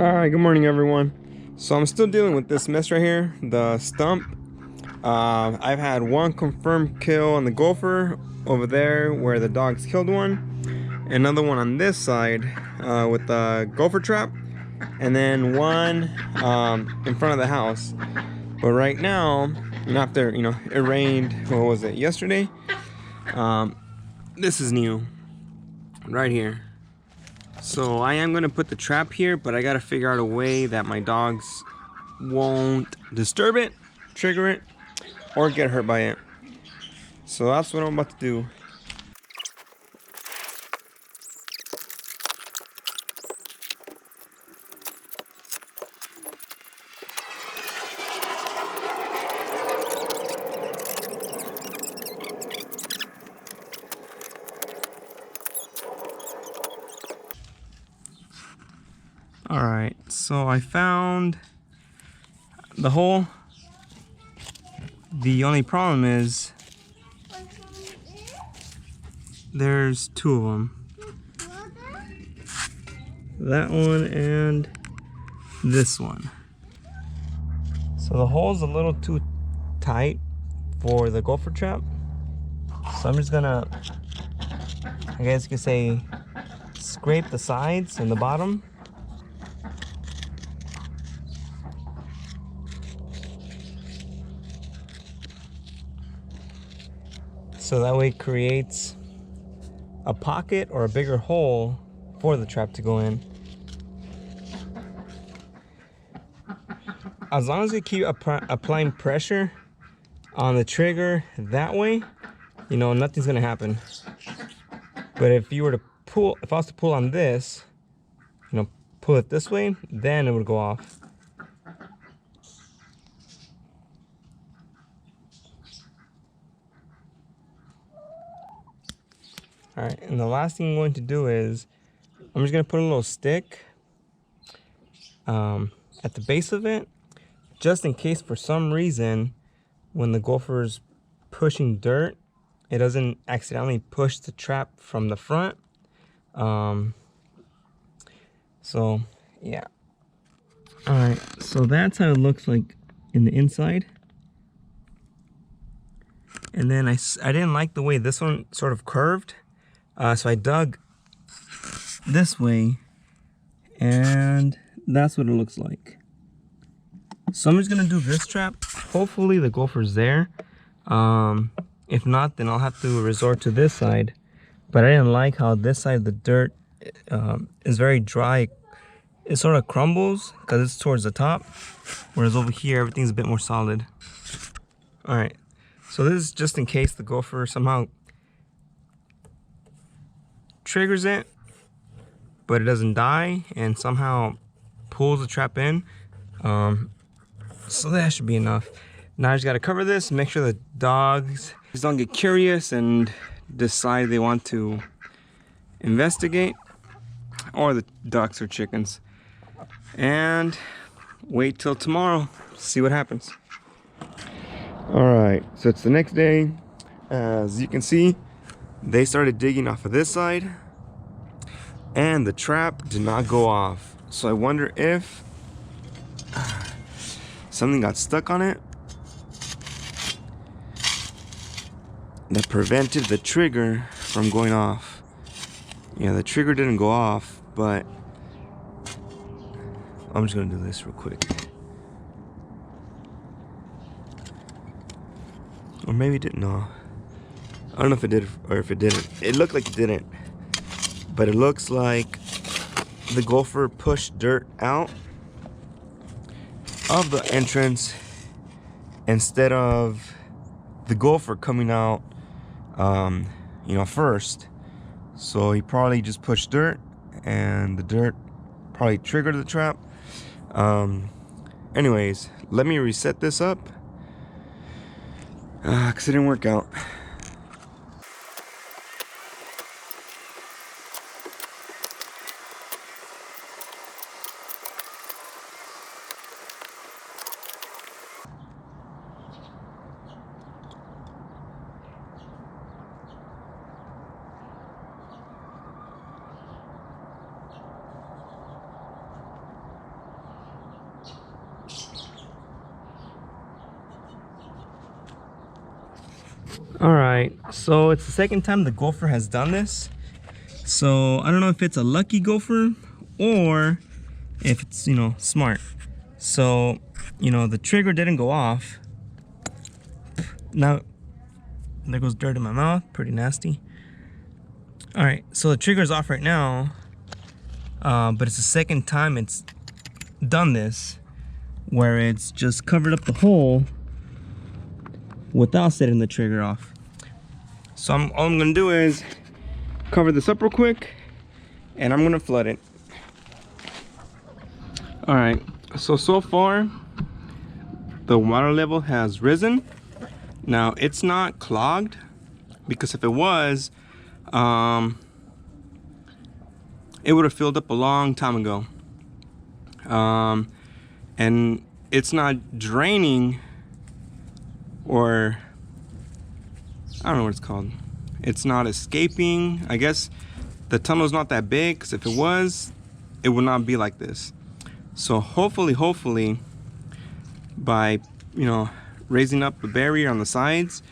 Alright, good morning everyone. So I'm still dealing with this mess right here, the stump. I've had one confirmed kill on the gopher over there where the dogs killed one. Another one on this side with the gopher trap. And then one in front of the house. But right now, after, it rained, what was it, yesterday? This is new, right here. So I am gonna put the trap here, but I gotta figure out a way that my dogs won't disturb it, trigger it, or get hurt by it. So that's what I'm about to do. Alright, so I found the hole. The only problem is there's two of them. That one and this one. So the hole's a little too tight for the gopher trap. So I'm just gonna, I guess you could say, scrape the sides and the bottom. So that way it creates a pocket or a bigger hole for the trap to go in. As long as you keep applying pressure on the trigger that way, nothing's gonna happen. But if you were to pull, if I was to pull on this, pull it this way, then it would go off. All right, and the last thing I'm going to do is, I'm just gonna put a little stick at the base of it, just in case for some reason, when the gopher's pushing dirt, it doesn't accidentally push the trap from the front. So yeah. All right, so that's how it looks like in the inside. And then I didn't like the way this one sort of curved. So I dug this way, and that's what it looks like. So I'm just gonna do this trap. Hopefully the gopher's there. If not, then I'll have to resort to this side. But I didn't like how this side, the dirt is very dry. It sort of crumbles because it's towards the top, whereas over here everything's a bit more solid. All right, so this is just in case the gopher somehow triggers it, but it doesn't die and somehow pulls the trap in. So that should be enough. Now I just gotta cover this, make sure the dogs don't get curious and decide they want to investigate, or the ducks or chickens, and wait till tomorrow, see what happens. All right, so it's the next day. As you can see, they started digging off of this side, and the trap did not go off. So I wonder if something got stuck on it that prevented the trigger from going off. Yeah, the trigger didn't go off, but I'm just gonna do this real quick. Or maybe it didn't. No, I don't know if it did or if it didn't. It looked like it didn't, but it looks like the gopher pushed dirt out of the entrance instead of the gopher coming out first. So he probably just pushed dirt, and the dirt probably triggered the trap. Anyways, let me reset this up because it didn't work out. All right, so it's the second time the Gopher has done this. So I don't know if it's a lucky Gopher or if it's, you know, smart. So, you know, the trigger didn't go off. Now, there goes dirt in my mouth, pretty nasty. All right, so the trigger's off right now, but it's the second time it's done this, where it's just covered up the hole without setting the trigger off. So all I'm gonna do is cover this up real quick, and I'm gonna flood it. All right, so far, the water level has risen. Now, it's not clogged, because if it was, it would have filled up a long time ago. And it's not draining, or I don't know what it's called. It's not escaping. I guess the tunnel's not that big, because if it was, it would not be like this. So hopefully, by, you know, raising up the barrier on the sides,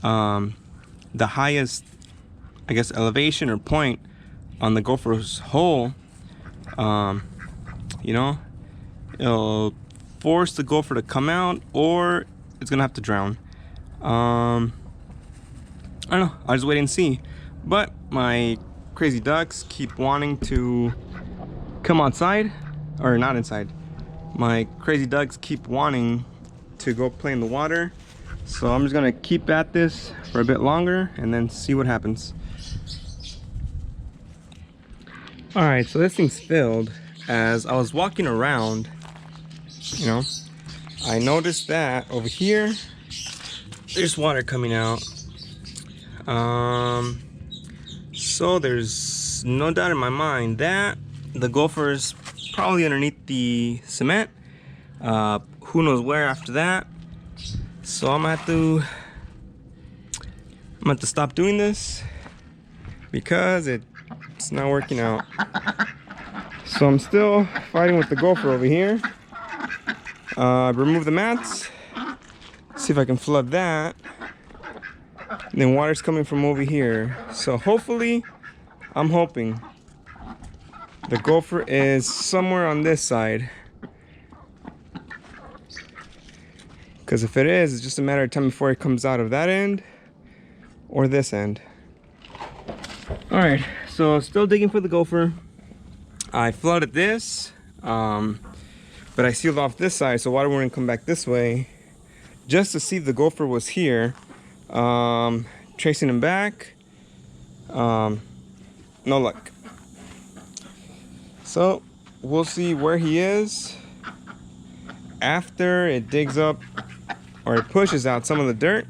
the highest, I guess, elevation or point on the Gopher's hole, you know, it'll force the Gopher to come out, or it's gonna have to drown. I don't know, I'll just wait and see. But my crazy ducks keep wanting to come outside, or not inside. My crazy ducks keep wanting to go play in the water, so I'm just gonna keep at this for a bit longer and then see what happens. All right, so this thing's filled. As I was walking around, you know, I noticed that over here there's water coming out. So there's no doubt in my mind that the Gopher's probably underneath the cement. Who knows where after that. So I'm gonna have to stop doing this because it's not working out. So I'm still fighting with the Gopher over here. Remove the mats, see if I can flood that. And then water's coming from over here. So hopefully, I'm hoping the Gopher is somewhere on this side. Because if it is, it's just a matter of time before it comes out of that end or this end. All right, so still digging for the Gopher. I flooded this, but I sealed off this side so water wouldn't come back this way, just to see if the Gopher was here. Tracing him back, no luck. So we'll see where he is after it digs up or it pushes out some of the dirt,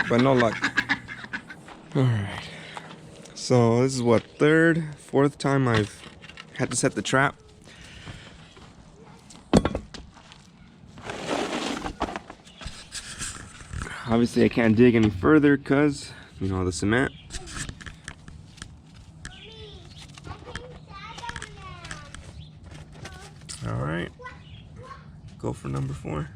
but no luck. All right, so this is what, third, fourth time I've had to set the trap. Obviously I can't dig any further because, you know, the cement. All right, Gopher number 4.